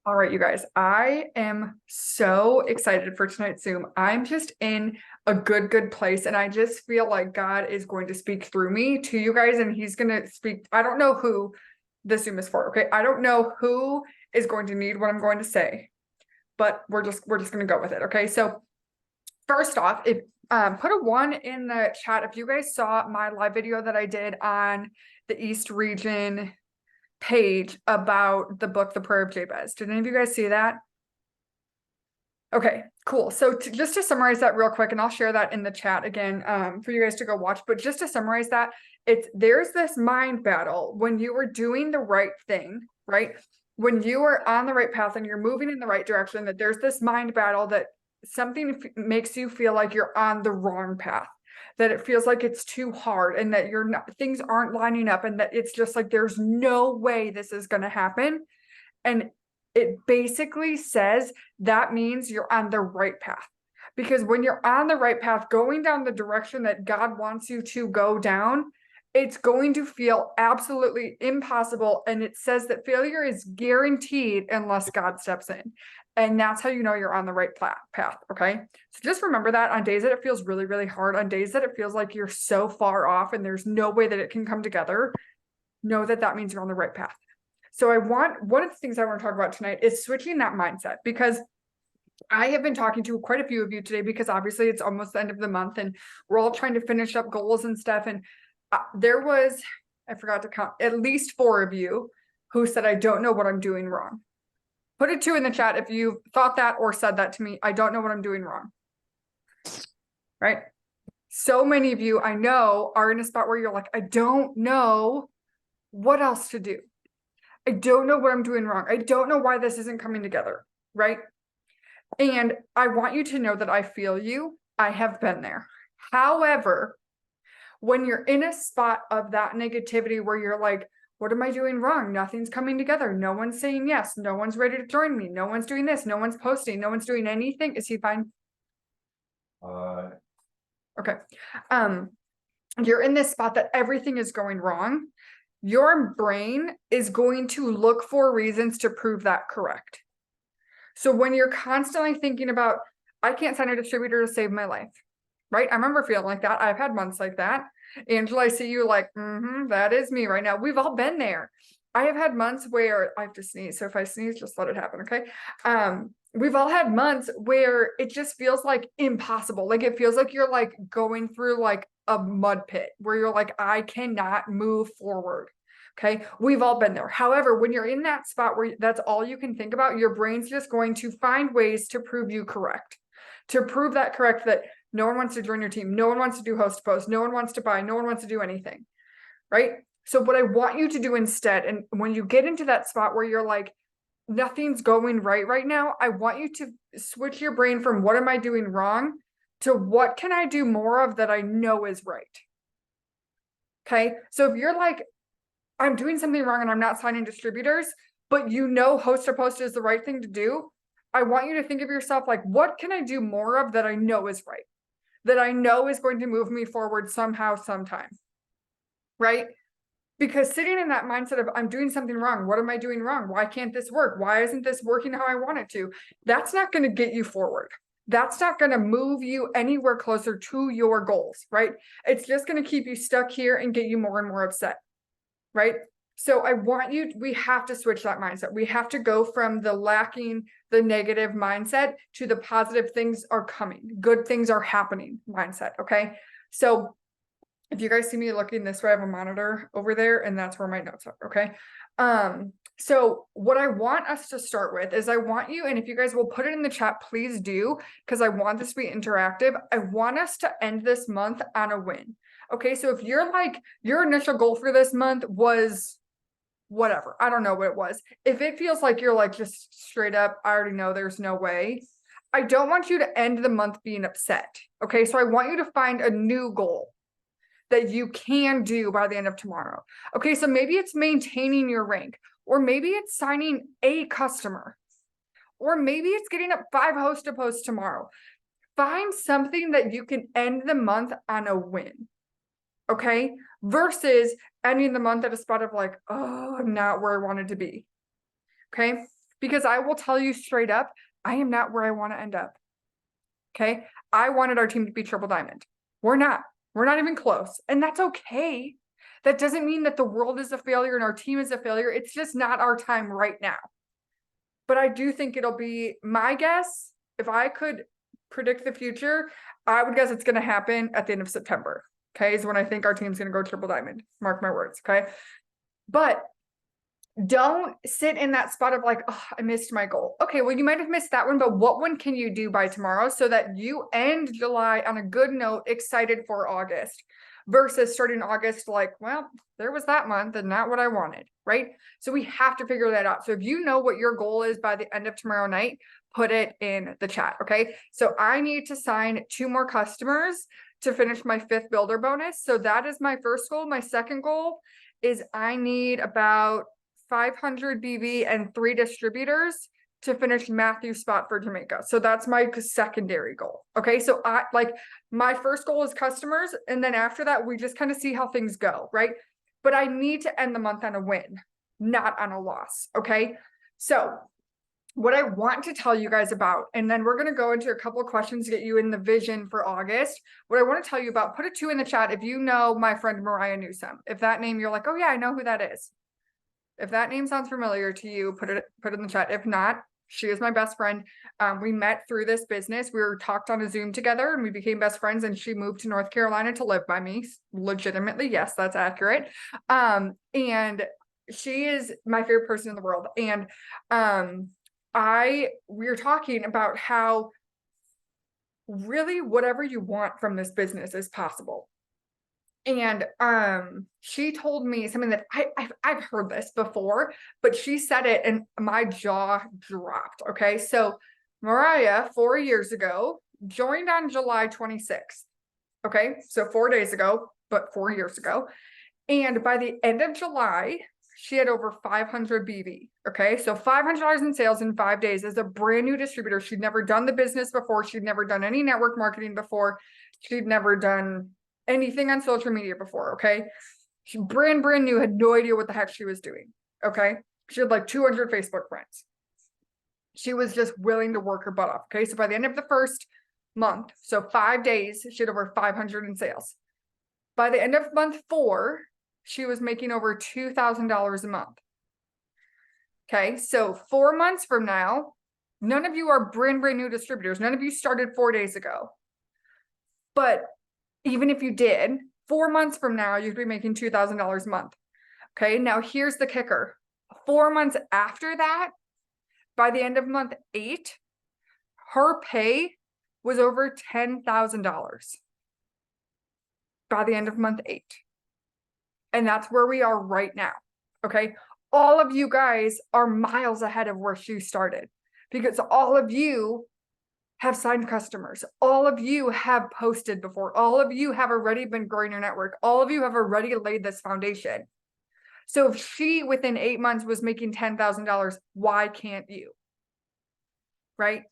All right, you guys, I am so excited for tonight's Zoom. I'm just in a good place, and I just feel like God is going to speak through me to you guys, and He's going to speak. I don't know who the Zoom is for, okay? I don't know who is going to need what I'm going to say, but we're just going to go with it, okay? So first off, if put a 1 in the chat if you guys saw my live video that I did on the East Region page about the book, The Prayer of Jabez. Did any of you guys see that? Okay, cool. So just to summarize that real quick, and I'll share that in the chat again for you guys to go watch, but just to summarize that, there's this mind battle when you are doing the right thing, right? When you are on the right path and you're moving in the right direction, that there's this mind battle that something makes you feel like you're on the wrong path, that it feels like it's too hard and that you're not, things aren't lining up, and that it's just like there's no way this is going to happen. And it basically says that means you're on the right path, because when you're on the right path, going down the direction that God wants you to go down, it's going to feel absolutely impossible. And it says that failure is guaranteed unless God steps in. And that's how you know you're on the right path. Okay. So just remember that on days that it feels really hard, on days that it feels like you're so far off and there's no way that it can come together, know that that means you're on the right path. So one of the things I want to talk about tonight is switching that mindset, because I have been talking to quite a few of you today, because obviously it's almost the end of the month and we're all trying to finish up goals and stuff. And there was, I forgot to count, at least 4 of you who said, I don't know what I'm doing wrong. Put a 2 in the chat if you thought that or said that to me. I don't know what I'm doing wrong. Right? So many of you I know are in a spot where you're like, I don't know what else to do. I don't know what I'm doing wrong. I don't know why this isn't coming together, right? And I want you to know that I feel you. I have been there. However, when you're in a spot of that negativity where you're like, what am I doing wrong? Nothing's coming together. No one's saying yes. No one's ready to join me. No one's doing this. No one's posting. No one's doing anything. Is he fine? Okay. You're in this spot that everything is going wrong. Your brain is going to look for reasons to prove that correct. So when you're constantly thinking about, I can't sign a distributor to save my life, right? I remember feeling like that. I've had months like that. Angela, I see you like, that is me right now. We've all been there. I have had months where I have to sneeze. So if I sneeze, just let it happen, okay? We've all had months where it just feels like impossible. Like it feels like you're like going through like a mud pit where you're like, I cannot move forward. Okay. We've all been there. However, when you're in that spot where that's all you can think about, your brain's just going to find ways to prove you correct, to prove that correct, that no one wants to join your team. No one wants to do host post. No one wants to buy. No one wants to do anything. Right. So what I want you to do instead, and when you get into that spot where you're like, nothing's going right now, I want you to switch your brain from what am I doing wrong to what can I do more of that I know is right. Okay. So if you're like, I'm doing something wrong and I'm not signing distributors, but you know host to post is the right thing to do, I want you to think of yourself like, what can I do more of that I know is right, that I know is going to move me forward somehow, sometime, right? Because sitting in that mindset of I'm doing something wrong, what am I doing wrong? Why can't this work? Why isn't this working how I want it to? That's not going to get you forward. That's not going to move you anywhere closer to your goals, right? It's just going to keep you stuck here and get you more and more upset, right? So I want you, we have to switch that mindset. We have to go from the lacking, the negative mindset to the positive things are coming, good things are happening mindset, okay? So if you guys see me looking this way, I have a monitor over there and that's where my notes are, okay? So what I want us to start with is I want you, and if you guys will put it in the chat, please do, because I want this to be interactive. I want us to end this month on a win. Okay, so if you're like, your initial goal for this month was whatever, I don't know what it was. If it feels like you're like just straight up, I already know there's no way, I don't want you to end the month being upset. Okay, so I want you to find a new goal that you can do by the end of tomorrow. Okay, so maybe it's maintaining your rank, or maybe it's signing a customer, or maybe it's getting up 5 host to posts tomorrow. Find something that you can end the month on a win. Okay, versus ending the month at a spot of like, oh, I'm not where I wanted to be. Okay, because I will tell you straight up, I am not where I want to end up. Okay. I wanted our team to be triple diamond. We're not even close. And that's okay. That doesn't mean that the world is a failure and our team is a failure. It's just not our time right now. But I do think it'll be, my guess, if I could predict the future, I would guess it's going to happen at the end of September. Okay. Is when I think our team's going to go triple diamond. Mark my words. Okay. But don't sit in that spot of like, oh, I missed my goal. Okay, well, you might have missed that one, but what one can you do by tomorrow so that you end July on a good note, excited for August, versus starting August like, well, there was that month and not what I wanted, right? So we have to figure that out. So if you know what your goal is by the end of tomorrow night, put it in the chat, okay? So I need to sign 2 more customers to finish my 5th builder bonus. So that is my first goal. My second goal is I need about 500 BV and 3 distributors to finish Matthew's spot for Jamaica. So that's my secondary goal. Okay. So I like, my first goal is customers. And then after that, we just kind of see how things go. Right. But I need to end the month on a win, not on a loss. Okay. So what I want to tell you guys about, and then we're going to go into a couple of questions to get you in the vision for August. What I want to tell you about, put a 2 in the chat if you know my friend Mariah Newsom. If that name, you're like, oh yeah, I know who that is. If that name sounds familiar to you, put it in the chat. If not, she is my best friend. We met through this business. We were talked on a Zoom together and we became best friends, and she moved to North Carolina to live by me. Legitimately, yes, that's accurate. And she is my favorite person in the world. And we were talking about how really whatever you want from this business is possible. And she told me something that I've heard this before, but she said it and my jaw dropped. Okay. So Mariah 4 years ago joined on July 26th. Okay. So 4 days ago, but 4 years ago. And by the end of July, she had over 500 BV. Okay. So $500 in sales in 5 days as a brand new distributor. She'd never done the business before. She'd never done any network marketing before. She'd never done anything on social media before. Okay. She brand new, had no idea what the heck she was doing. Okay. She had like 200 Facebook friends. She was just willing to work her butt off. Okay. So by the end of the first month, so 5 days, she had over 500 in sales. By the end of month 4, she was making over $2,000 a month. Okay. So 4 months from now, none of you are brand new distributors. None of you started 4 days ago. But even if you did, 4 months from now, you'd be making $2,000 a month. Okay. Now here's the kicker. 4 months after that, by the end of month 8, her pay was over $10,000 by the end of month 8. And that's where we are right now. Okay. All of you guys are miles ahead of where she started because all of you have signed customers. All of you have posted before. All of you have already been growing your network. All of you have already laid this foundation. So if she within 8 months was making $10,000, why can't you? Right?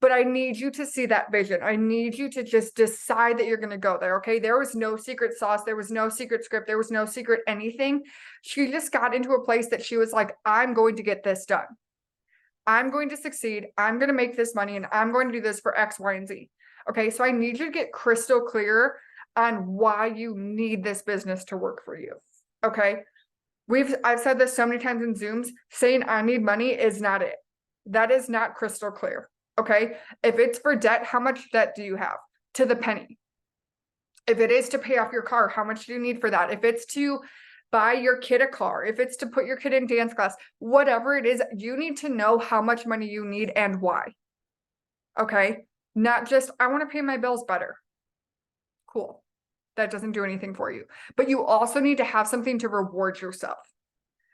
But I need you to see that vision. I need you to just decide that you're going to go there. Okay. There was no secret sauce. There was no secret script. There was no secret anything. She just got into a place that she was like, I'm going to get this done. I'm going to succeed. I'm going to make this money and I'm going to do this for X, Y, and Z. Okay. So I need you to get crystal clear on why you need this business to work for you. Okay. I've said this so many times in Zooms, saying I need money is not it. That is not crystal clear. Okay. If it's for debt, how much debt do you have? To the penny. If it is to pay off your car, how much do you need for that? If it's to buy your kid a car, if it's to put your kid in dance class, whatever it is, you need to know how much money you need and why. Okay. Not just, I want to pay my bills better. Cool. That doesn't do anything for you. But you also need to have something to reward yourself.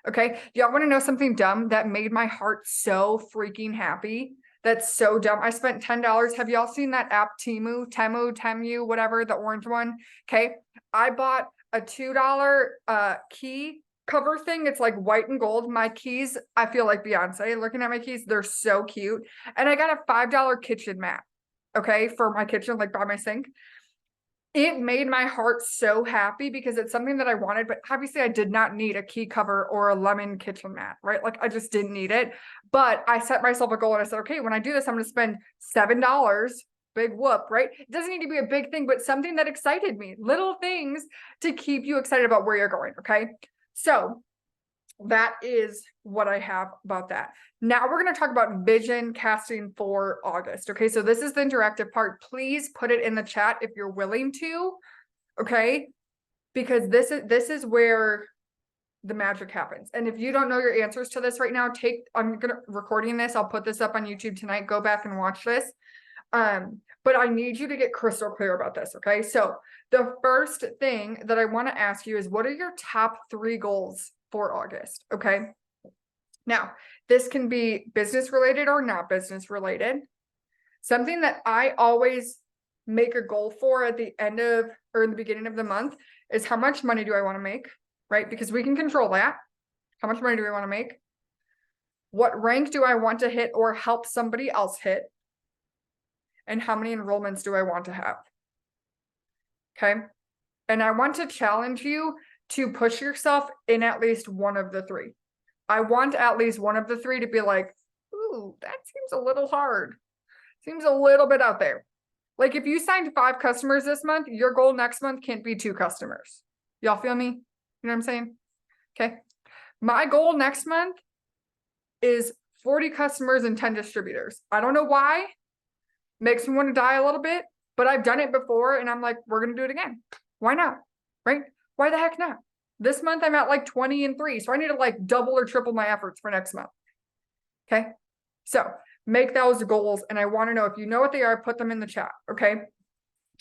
Okay. Y'all want to know something dumb that made my heart so freaking happy? That's so dumb. I spent $10. Have y'all seen that app Temu, whatever, the orange one? Okay. I bought a $2 key cover thing. It's like white and gold. My keys, I feel like Beyonce looking at my keys. They're so cute. And I got a $5 kitchen mat. Okay. For my kitchen, like by my sink. it made my heart so happy because it's something that I wanted, but obviously I did not need a key cover or a lemon kitchen mat, right? Like I just didn't need it. But I set myself a goal and I said, okay, when I do this, I'm going to spend $7, big whoop, right? It doesn't need to be a big thing, but something that excited me, little things to keep you excited about where you're going. Okay. So that is what I have about that. Now we're going to talk about vision casting for August. Okay, so this is the interactive part. Please put it in the chat if you're willing to. Okay, because this is where the magic happens. And if you don't know your answers to this right now, I'm gonna recording this. I'll put this up on YouTube tonight. Go back and watch this. But I need you to get crystal clear about this. Okay, so the first thing that I want to ask you is, what are your top 3 goals for August? Okay. Now, this can be business related or not business related. Something that I always make a goal for at the end of or in the beginning of the month is, how much money do I want to make? Right? Because we can control that. How much money do we want to make? What rank do I want to hit or help somebody else hit? And how many enrollments do I want to have? Okay. And I want to challenge you to push yourself in at least one of the 3. I want at least one of the 3 to be like, ooh, that seems a little hard. Seems a little bit out there. Like if you signed 5 customers this month, your goal next month can't be 2 customers. Y'all feel me? You know what I'm saying? Okay. My goal next month is 40 customers and 10 distributors. I don't know why. Makes me want to die a little bit, but I've done it before and I'm like, we're going to do it again. Why not? Right? Why the heck not? This month I'm at like 20 and 3. So I need to like double or triple my efforts for next month. Okay. So make those goals. And I want to know, if you know what they are, put them in the chat. Okay.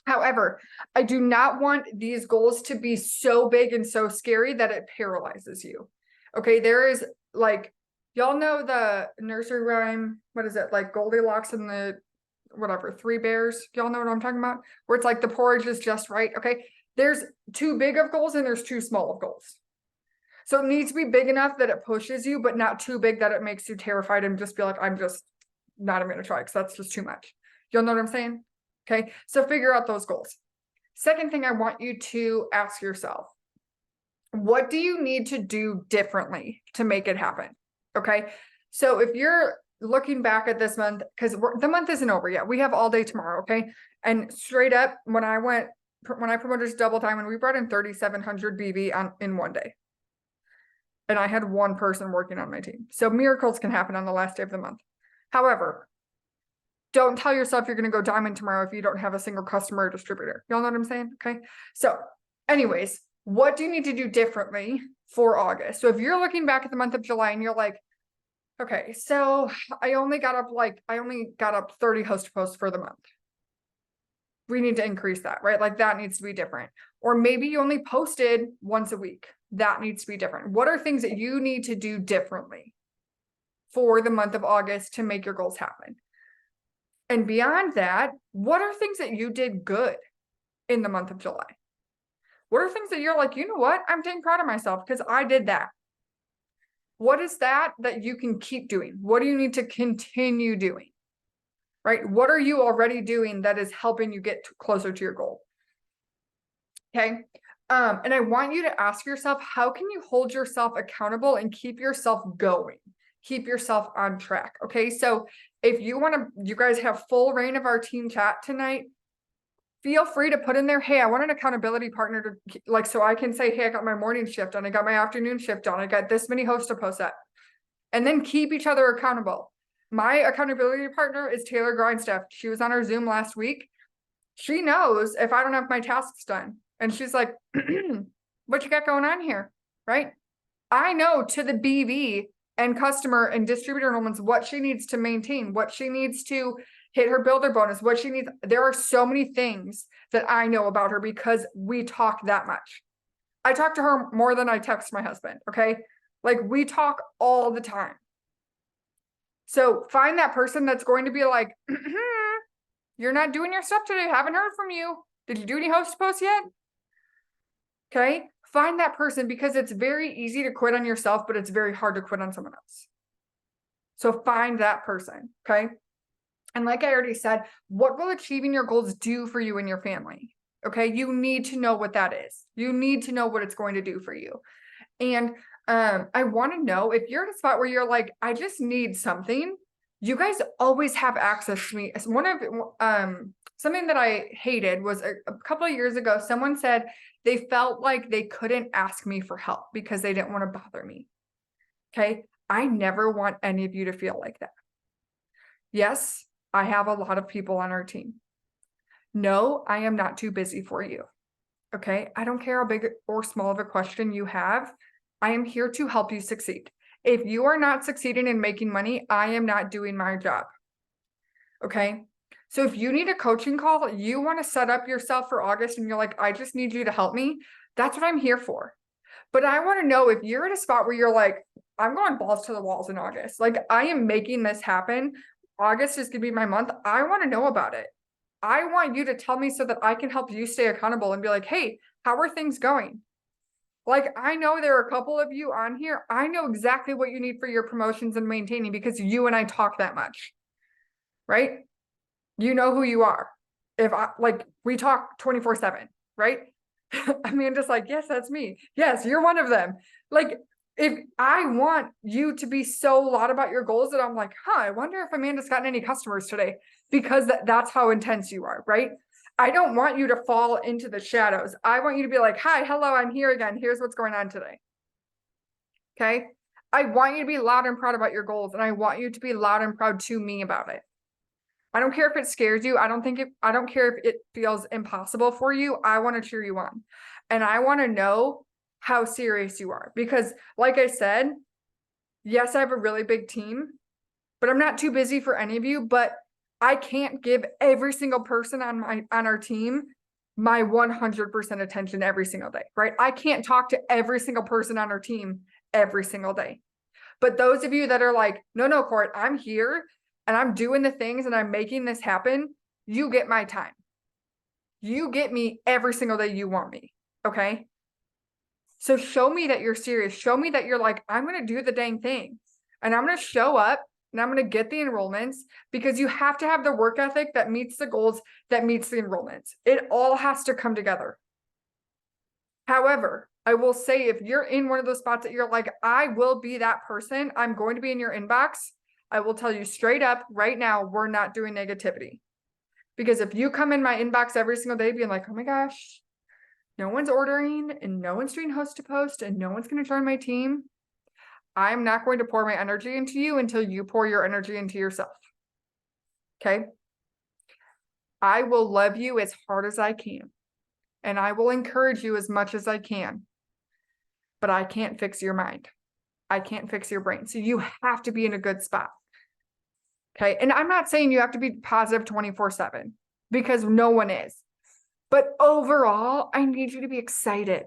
However, I do not want these goals to be so big and so scary that it paralyzes you. Okay. There is like, y'all know the nursery rhyme. What is it? Like Goldilocks and the whatever, 3 bears. Y'all know what I'm talking about? Where it's like the porridge is just right. Okay. There's too big of goals and there's too small of goals. So it needs to be big enough that it pushes you, but not too big that it makes you terrified and just be like, I'm just not even going to try because that's just too much. You'll know what I'm saying? Okay. So figure out those goals. Second thing I want you to ask yourself, what do you need to do differently to make it happen? Okay. So if you're looking back at this month, because the month isn't over yet, we have all day tomorrow. Okay. And straight up, when I promoted to Double Diamond, we brought in 3,700 BV in one day. And I had 1 person working on my team. So miracles can happen on the last day of the month. However, don't tell yourself you're going to go diamond tomorrow if you don't have a single customer or distributor. Y'all know what I'm saying? Okay. So anyways, what do you need to do differently for August? So if you're looking back at the month of July and you're like, okay, so I only got up 30 host posts for the month. We need to increase that, right? Like that needs to be different. Or maybe you only posted once a week. That needs to be different. What are things that you need to do differently for the month of August to make your goals happen? And beyond that, what are things that you did good in the month of July? What are things that you're like, you know what? I'm dang proud of myself because I did that. What is that you can keep doing? What do you need to continue doing? Right? What are you already doing that is helping you get closer to your goal? Okay. And I want you to ask yourself, how can you hold yourself accountable and keep yourself going? Keep yourself on track. Okay. So if you guys have full reign of our team chat tonight, feel free to put in there, hey, I want an accountability partner to like, so I can say, hey, I got my morning shift done. I got my afternoon shift done. I got this many hosts to post up, and then keep each other accountable. My accountability partner is Taylor Grindstaff. She was on our Zoom last week. She knows if I don't have my tasks done. And she's like, what you got going on here? Right? I know to the BV and customer and distributor enrollments what she needs to maintain, what she needs to hit her builder bonus, what she needs. There are so many things that I know about her because we talk that much. I talk to her more than I text my husband. Okay. Like we talk all the time. So find that person that's going to be like, you're not doing your stuff today. Haven't heard from you. Did you do any host posts yet? Okay. Find that person, because it's very easy to quit on yourself, but it's very hard to quit on someone else. So find that person. Okay. And like I already said, what will achieving your goals do for you and your family? Okay. You need to know what that is. You need to know what it's going to do for you. And I want to know if you're in a spot where you're like, I just need something. You guys always have access to me. One of something that I hated was a couple of years ago, someone said they felt like they couldn't ask me for help because they didn't want to bother me. Okay. I never want any of you to feel like that. Yes, I have a lot of people on our team. No, I am not too busy for you. Okay. I don't care how big or small of a question you have. I am here to help you succeed. If you are not succeeding in making money, I am not doing my job. Okay. So if you need a coaching call, you want to set up yourself for August and you're like, I just need you to help me. That's what I'm here for. But I want to know if you're in a spot where you're like, I'm going balls to the walls in August. Like I am making this happen. August is going to be my month. I want to know about it. I want you to tell me so that I can help you stay accountable and be like, hey, how are things going? Like, I know there are a couple of you on here. I know exactly what you need for your promotions and maintaining because you and I talk that much, right? You know who you are. If I like, we talk 24/7, right? I mean, just like, yes, that's me. Yes, you're one of them. Like, if I want you to be so loud about your goals that I'm like, I wonder if Amanda's gotten any customers today, because that's how intense you are, right? I don't want you to fall into the shadows. I want you to be like, hi, hello, I'm here again. Here's what's going on today. Okay. I want you to be loud and proud about your goals, and I want you to be loud and proud to me about it. I don't care if it scares you. I don't care if it feels impossible for you. I want to cheer you on. And I want to know how serious you are, because like I said, yes, I have a really big team, but I'm not too busy for any of you, but I can't give every single person on our team my 100% attention every single day, right? I can't talk to every single person on our team every single day. But those of you that are like, no, Court, I'm here and I'm doing the things and I'm making this happen, you get my time. You get me every single day you want me, okay? So show me that you're serious. Show me that you're like, I'm going to do the dang thing. And I'm going to show up and I'm going to get the enrollments, because you have to have the work ethic that meets the goals, that meets the enrollments. It all has to come together. However, I will say, if you're in one of those spots that you're like, I will be that person, I'm going to be in your inbox, I will tell you straight up right now, we're not doing negativity. Because if you come in my inbox every single day being like, oh my gosh, no one's ordering and no one's doing host to post and no one's going to join my team, I'm not going to pour my energy into you until you pour your energy into yourself. Okay. I will love you as hard as I can, and I will encourage you as much as I can, but I can't fix your mind. I can't fix your brain. So you have to be in a good spot. Okay. And I'm not saying you have to be positive 24/7, because no one is. But overall, I need you to be excited.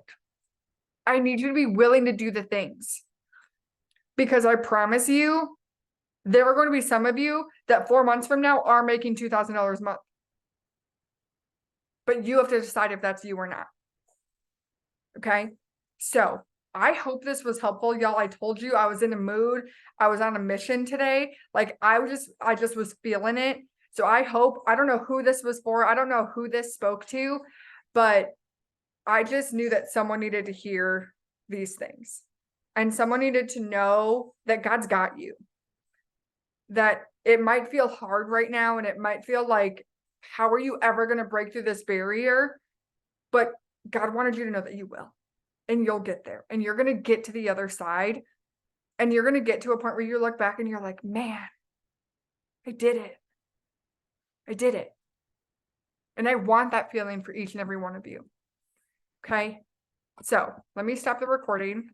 I need you to be willing to do the things. Because I promise you, there are going to be some of you that 4 months from now are making $2,000 a month. But you have to decide if that's you or not. Okay. So I hope this was helpful, y'all. I told you I was in a mood. I was on a mission today. Like I just was feeling it. So I don't know who this was for. I don't know who this spoke to, but I just knew that someone needed to hear these things, and someone needed to know that God's got you. That it might feel hard right now, and it might feel like, how are you ever going to break through this barrier? But God wanted you to know that you will, and you'll get there, and you're going to get to the other side, and you're going to get to a point where you look back and you're like, man, I did it. I did it. And I want that feeling for each and every one of you. Okay. So let me stop the recording.